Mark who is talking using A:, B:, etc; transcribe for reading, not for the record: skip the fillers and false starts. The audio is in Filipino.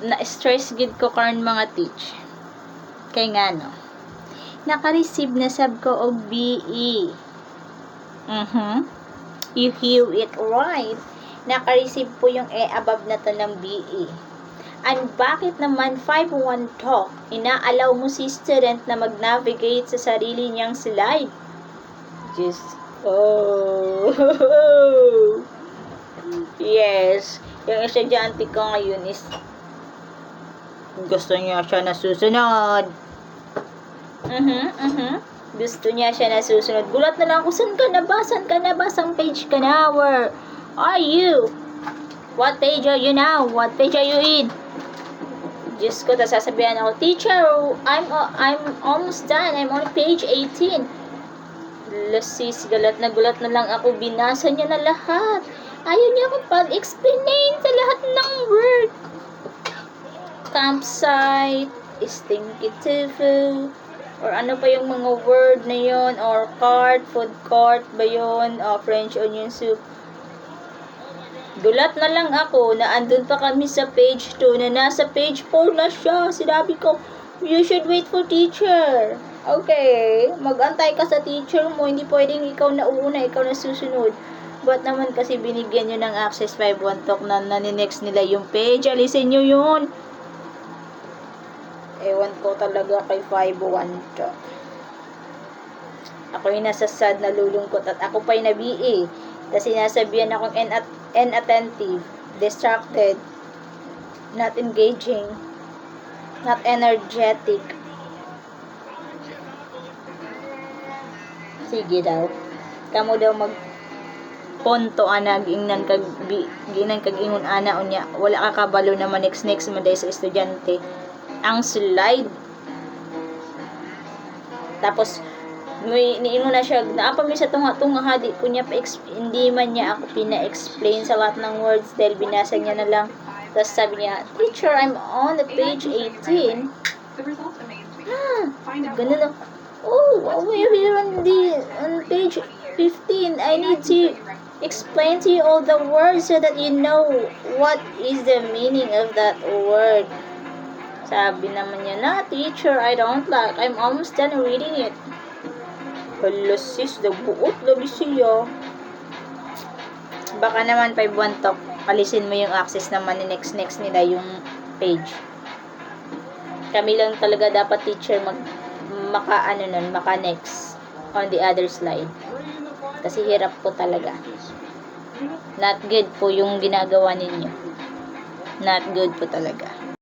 A: na-stress gid ko karon mga teach. Kay nga no. Naka-receive na sab ko og BE. You hear it right. Naka-receive po yung above na to ng BE. And bakit naman 5-1 talk, inaalaw mo si student na mag-navigate sa sarili niyang slide? Just, yes. Yung estudyante ko ngayon is gusto niya siya na susunod. Gusto niya siya na susunod. Gulat na lang ako, saan ka na ba? Saan page ka na? Where are you? What page are you now? What page are you in? Diyos ko, tapos sasabihan ako, teacher, I'm almost done. I'm on page 18. Lasis, gulat na lang ako. Binasa niya na lahat. Ayaw niya akong pag-explain sa lahat ng word. Campsite, stinky tofu, or ano pa yung mga word na yon, or cart, food cart ba yun, French onion soup. Gulat na lang ako na andun pa kami sa page 2 na nasa page 4 na siya. Sinabi ko, you should wait for teacher. Okay, mag-antay ka sa teacher mo. Hindi pwedeng ikaw na uuna, ikaw na susunod. Ba't naman kasi binigyan nyo ng access 5-1 talk na naninext nila yung page? Alisin nyo yun. Ewan ko talaga kay 5-1 talk. Ako yung nasa sad, nalulungkot, at ako pa'y nabi kasi sinasabihan akong inattentive, distracted, not engaging, not energetic. Sige daw. Kamu daw ponto ana giingnan kag ingon ana unya wala ka kabalo na next mo dahil sa estudyante ang slide. Tapos niingon na siya, naapa mi sa tunga hadi ko niya hindi man niya ako pina-explain sa lahat ng words dahil binasa niya na lang. Tapos sabi niya, teacher, I'm on the page 18. Ganun lang. Oh, we're here on page 15. I need to explain to you all the words so that you know what is the meaning of that word. Sabi naman niya, na teacher, I don't like. I'm almost done reading it. Hala sis, nagbuot lagi siya. Baka naman 5-1 talk, alisin mo yung access naman ni next nila yung page. Kami lang talaga dapat teacher maka next on the other slide. Kasi hirap po talaga. Not good po yung ginagawa ninyo. Not good po talaga.